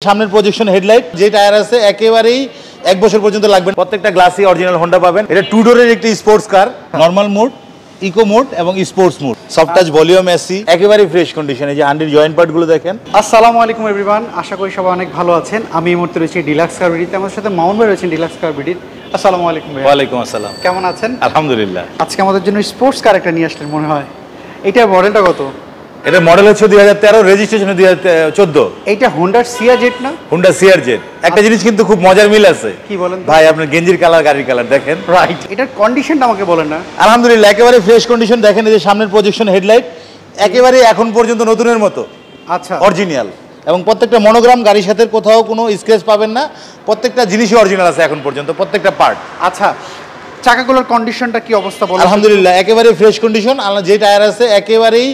সামনের projection headlight, যে tyre আছে একেবারেই 1 বছর পর্যন্ত লাগবে। প্রত্যেকটা গ্লাসই অরিজিনাল হোন্ডা পাবেন। এটা 2 ডোরের একটি sports car, normal mode, eco mode এবং sports mode. Soft touch volume AC, একেবারেই ফ্রেশ কন্ডিশনে। যে হান্ড্রেড জয়েন্ট পার্ট গুলো দেখেন। আসসালামু আলাইকুম এভরিওয়ান, আশা করি সবাই অনেক ভালো আছেন। আমি এই মুহূর্তে রয়েছি ডিলাক্স কার বিডিতে। আমার সাথে মামুন ভাই রয়েছেন ডিলাক্স কার বিডির। আসসালামু আলাইকুম ভাই। ওয়ালাইকুম আসসালাম। কেমন আছেন? আলহামদুলিল্লাহ। আজকে আমাদের জন্য স্পোর্টস কার একটা নিয়ে আসলেন মনে হয়। এটা মডেলটা কত? এটা মডেল হচ্ছে 2013, রেজিস্ট্রেশন 2014। এইটা হোন্ডার সিআরজেড না? Honda CRZ. একটা জিনিস কিন্তু খুব মজার মিল আছে। কি বলেন ভাই? আপনার গেঞ্জির কালার, গাড়ির কালার দেখেন। রাইট। এটার কন্ডিশনটা আমাকে বলেন না। আলহামদুলিল্লাহ, একেবারে ফ্রেশ কন্ডিশন। দেখেন এই যে সামনের প্রজেকশন হেডলাইট, একেবারে এখন পর্যন্ত নতুনের মতো। আচ্ছা, অরিজিনাল। এবং প্রত্যেকটা মনোগ্রাম, গাড়ির সাথে কোথাও কোনো স্ক্র্যাচ পাবেন না। প্রত্যেকটা জিনিসই অরিজিনাল আছে এখন পর্যন্ত, প্রত্যেকটা পার্ট। আচ্ছা, চাকাগুলোর কন্ডিশনটা কি অবস্থা বলেন? আলহামদুলিল্লাহ, একেবারে ফ্রেশ কন্ডিশন। যে টায়ার আছে একেবারেই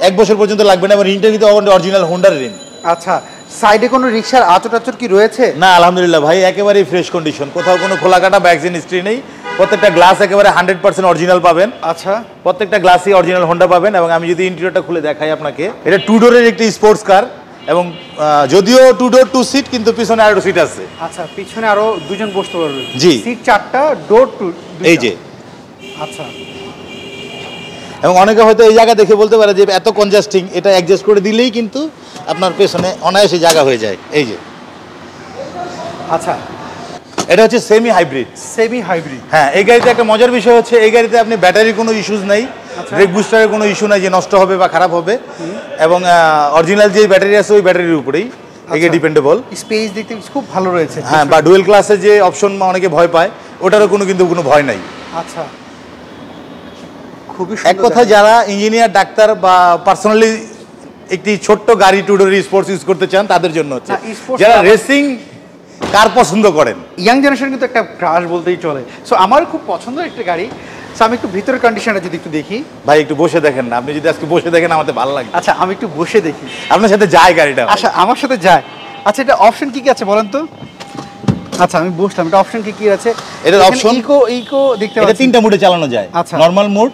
1 বছর পর্যন্ত লাগবে না। এবং রিনটা কিন্তু অরিজিনাল হোন্ডার রিন। আচ্ছা, সাইডে কোনো রিকশার আঁচড় কি রয়েছে? না, আলহামদুলিল্লাহ ভাই, একেবারেই ফ্রেশ কন্ডিশন। কোথাও কোনো খোলা কাটা বা অ্যাক্সিডেন্ট হিস্ট্রি নেই। প্রত্যেকটা গ্লাস একেবারে 100% অরিজিনাল পাবেন। আচ্ছা, প্রত্যেকটা গ্লাসই অরিজিনাল হোন্ডা পাবেন। এবং আমি যদি ইন্টেরিয়রটা খুলে দেখাই আপনাকে, এটা 2 ডোরের একটি স্পোর্টস কার। এবং যদিও 2 ডোর 2 সিট, কিন্তু পিছনে আরো সিট আছে। আচ্ছা, পিছনে আরো দুজন বসতে পারবে। জি। সিট 4টা, ডোর 2। এই যে। আচ্ছা। এবং অনেকে হয়তো এই জায়গা দেখে বলতে পারে যে এত কনজাস্টিং, এটা অ্যাডজাস্ট করে দিলেই কিন্তু আপনার পেছনে অনায়াসে জায়গা হয়ে যায়। এই যে। আচ্ছা, এটা হচ্ছে সেমি হাইব্রিড। Semi hybrid. হ্যাঁ, এই গাড়িতে একটা মজার বিষয় হচ্ছে, এই গাড়িতে আপনি ব্যাটারির কোনো ইস্যুজ নাই, ব্রেক বুস্টারের কোনো ইস্যু নাই যে নষ্ট হবে বা খারাপ হবে। এবং অরিজিনাল যে ব্যাটারি আছে ওই ব্যাটারির উপরেই একে ডিপেন্ডেবল। স্পেস দেখতে খুব ভালো রয়েছে। হ্যাঁ, বা ডুয়েল ক্লাসের যে অপশন অনেকে ভয় পায়, ওটারও কোনো ভয় নাই। আচ্ছা, খুবই এক কথায় যারা ইঞ্জিনিয়ার, ডাক্তার বা পার্সোনালি একটি ছোট্ট গাড়ি 2 ডোর স্পোর্টস ইউজ করতে চান তাদের জন্য হচ্ছে। যারা রেসিং কার পছন্দ করেন, ইয়াং জেনারেশন কিন্তু একটা ক্রাশ বলতেই চলে। সো আমার খুব পছন্দের একটা গাড়ি। সো আমি একটু ভিতরের কন্ডিশনটা যদি একটু দেখি। ভাই একটু বসে দেখেন না, আপনি যদি আজকে বসে দেখেন আমাদের ভালো লাগে। আচ্ছা, আমি একটু বসে দেখি। আপনার সাথে যায় গাড়িটা? আচ্ছা, আমার সাথে যায়। আচ্ছা, এটা অপশন কি কি আছে বলেন তো? আচ্ছা, আমি বসলাম। এটা অপশন কি কি আছে? এটা অপশন ইকো দেখতে পাচ্ছি। এটা 3টা মোডে চালানো যায়। আচ্ছা, নরমাল মোড,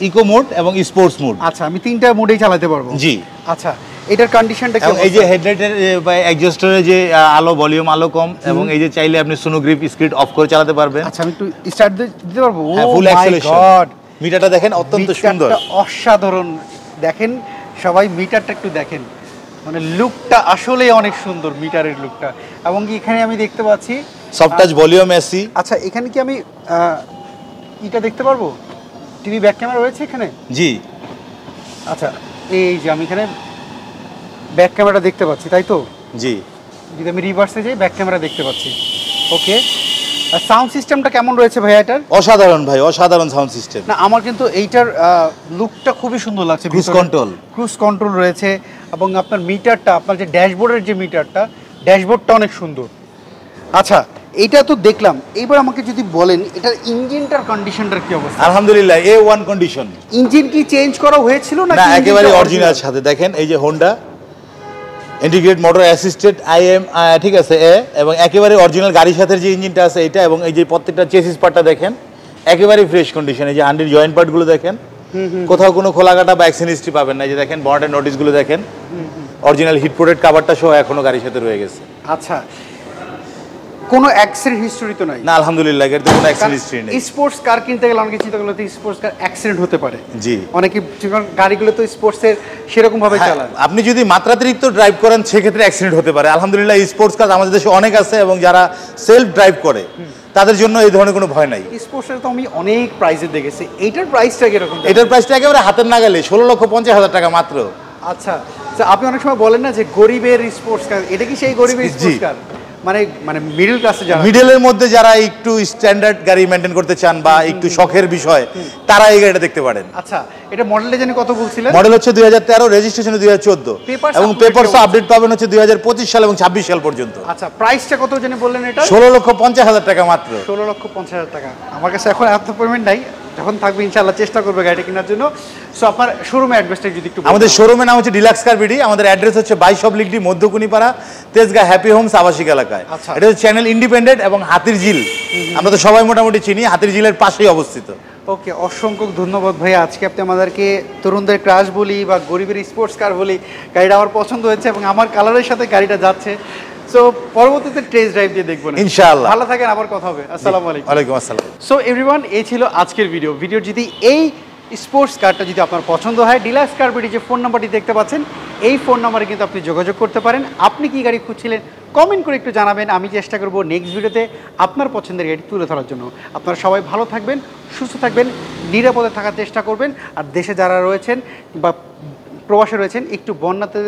ইকো মোড এবং স্পোর্টস মোড। আচ্ছা, আমি 3টা মোডেই চালাতে পারবো। জি। আচ্ছা, এটার কন্ডিশনটা কি? এই যে হেডলাইটের বা এক্সজস্টারের যে আলো, ভলিউম আলো কম, এবং এই যে চাইলে আপনি সোনো গ্রিপ স্পিড অফ করে চালাতে পারবেন। আচ্ছা, আমি একটু স্টার্ট দিতে পারবো? হ্যাঁ, ফুল অ্যাক্সেলারেশন। মিটারটা দেখেন, অত্যন্ত সুন্দর, অসাধারণ। দেখেন সবাই, মিটারটা একটু দেখেন, মানে লুকটা আসলেই অনেক সুন্দর, মিটারের লুকটা। এবং কি এখানে আমি দেখতে পাচ্ছি সফট টাচ ভলিউম এসি। আচ্ছা, এখানে কি আমি এটা দেখতে পারবো? টিভি ব্যাক ক্যামেরা রয়েছে এখানে? জি। আচ্ছা, এই যে আমি এখানে ব্যাক ক্যামেরা দেখতে পাচ্ছি, তাই তো? জি। যদি আমি রিভার্সে যাই, ব্যাক ক্যামেরা দেখতে পাচ্ছি। ওকে। আর সাউন্ড সিস্টেমটা কেমন রয়েছে ভাই এটার? অসাধারণ ভাই, অসাধারণ সাউন্ড সিস্টেম। না, আমার কিন্তু এইটার লুকটা খুবই সুন্দর লাগছে। ক্রুজ কন্ট্রোল রয়েছে। এবং আপনার মিটারটা, আপনার যে ড্যাশবোর্ডের যে মিটারটা, ড্যাশবোর্ডটা অনেক সুন্দর। আচ্ছা, এইটা তো দেখলাম। এইবার আমাকে যদি বলেন এটার ইঞ্জিনটার কন্ডিশনটার কি অবস্থা? আলহামদুলিল্লাহ, A1 কন্ডিশন। ইঞ্জিন কি চেঞ্জ করা হয়েছিল না? না, একেবারে অরিজিনাল সাথে। দেখেন এই যে Honda integrated motor assisted IM, ঠিক আছে, এবং একেবারে অরিজিনাল গাড়ির সাথে যে ইঞ্জিনটা আছে এটা। এবং এই যে প্রত্যেকটা চেসিস পার্টটা দেখেন, একেবারে ফ্রেশ কন্ডিশন। এই যে হান্ড্রেড জয়েন্ট পার্টগুলো দেখেন, কোথাও কোনো খোলা কাটা বা অ্যাক্সিডেন্ট হিস্ট্রি পাবেন না। এই যে দেখেন বনেটের নোটিশগুলো দেখেন, অরিজিনাল হিট প্রোটেক্ট কাভারটা সহ এখনো গাড়ির সাথে রয়ে গেছে। আচ্ছা, কোনো অ্যাক্সিডেন্ট হিস্টরি তো নাই? না, আলহামদুলিল্লাহ, এর তো কোনো অ্যাক্সিডেন্ট হিস্ট্রি নেই। স্পোর্টস কার কিনতে গেলে অনেকে চিন্তা করলে স্পোর্টস কার অ্যাক্সিডেন্ট হতে পারে। জি। অনেকে গাড়িগুলো তো স্পোর্টসের সেরকম ভাবে চালান। আপনি যদি মাত্রাতিরিক্ত ড্রাইভ করেন সেক্ষেত্রে অ্যাক্সিডেন্ট হতে পারে। আলহামদুলিল্লাহ, স্পোর্টস কার আমাদের দেশে অনেক আছে, এবং যারা সেলফ ড্রাইভ করে তাদের জন্য এই ধরনের কোনো ভয় নাই। স্পোর্টসের তো আমি অনেক প্রাইসে দেখেছি। এইটার প্রাইসটা কিরকম? এটার প্রাইসটা একেবারে হাতের নাগালে 16,50,000 টাকা মাত্র। আচ্ছা, আপনি অনেক সময় বলেন না যে গরিবের স্পোর্টস কার, এটা কি সেই গরিবের স্পোর্টস কার? মানে মিডল ক্লাসে যারা, মিডলের মধ্যে যারা একটু স্ট্যান্ডার্ড গাড়ি মেনটেন করতে চান বা একটু শখের বিষয়, তারা এই গাড়িটা দেখতে পারেন। আচ্ছা, এটা মডেলটা জানি কত বলছিলেন? মডেল হচ্ছে 2013, রেজিস্ট্রেশন 2014, এবং পেপারস আপডেট পাবেন হচ্ছে 2025 সাল এবং 26 সাল পর্যন্ত। আচ্ছা, প্রাইসটা কত জানি বললেন? এটা 16,50,000 টাকা মাত্র। 16,50,000 টাকা। আমার কাছে এখন এত পেমেন্ট নাই, যখন থাকবে ইনশাআল্লাহ চেষ্টা করবে গাড়িটা কেনার জন্য। সো আপনার শোরুমে অ্যাড্রেসটা যদি একটু। আমাদের শোরুমের নাম হচ্ছে ডিলাক্স কার বিডি। আমাদের অ্যাড্রেস হচ্ছে 22 oblique D, Madhyakunipara, Tejgaon happy Holmes আবাসিক এলাকায়। এটা হচ্ছে চ্যানেল ইন্ডিপেন্ডেন্ট এবং হাতির ঝিল, আমরা তো সবাই মোটামুটি চিনি, হাতির ঝিলের পাশেই অবস্থিত। ওকে, অসংখ্য ধন্যবাদ ভাইয়া। আজকে আপনি আমাদেরকে তরুণদের ক্রাশ বলি বা গরিবের স্পোর্টস কার বলি, গাড়িটা আমার পছন্দ হয়েছে এবং আমার কালারের সাথে গাড়িটা যাচ্ছে। সো পরবর্তীতে টেস্ট ড্রাইভ দিয়ে দেখবো না ইনশাআল্লাহ। ভালো থাকেন, আবার কথা হবে। আসসালামু আলাইকুম। ওয়ালাইকুম আসসালাম। সো এভরিওয়ান, এই ছিল আজকের ভিডিও যদি এই স্পোর্টস কারটা যদি আপনার পছন্দ হয়, ডিলাক্স কার বিডি যে ফোন নাম্বারটি দেখতে পাচ্ছেন এই ফোন নাম্বারে কিন্তু আপনি যোগাযোগ করতে পারেন। আপনি কি গাড়ি খুঁজছিলেন কমেন্ট করে একটু জানাবেন, আমি চেষ্টা করব নেক্সট ভিডিওতে আপনার পছন্দের গাড়ি তুলে ধরার জন্য। আপনারা সবাই ভালো থাকবেন, সুস্থ থাকবেন, নিরাপদে থাকার চেষ্টা করবেন। আর দেশে যারা রয়েছেন বা প্রবাসে রয়েছেন একটু বন্যাতে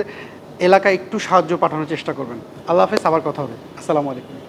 এলাকায় একটু সাহায্য পাঠানোর চেষ্টা করবেন। আল্লাহ হাফেজ, আবার কথা হবে। আসসালামু আলাইকুম।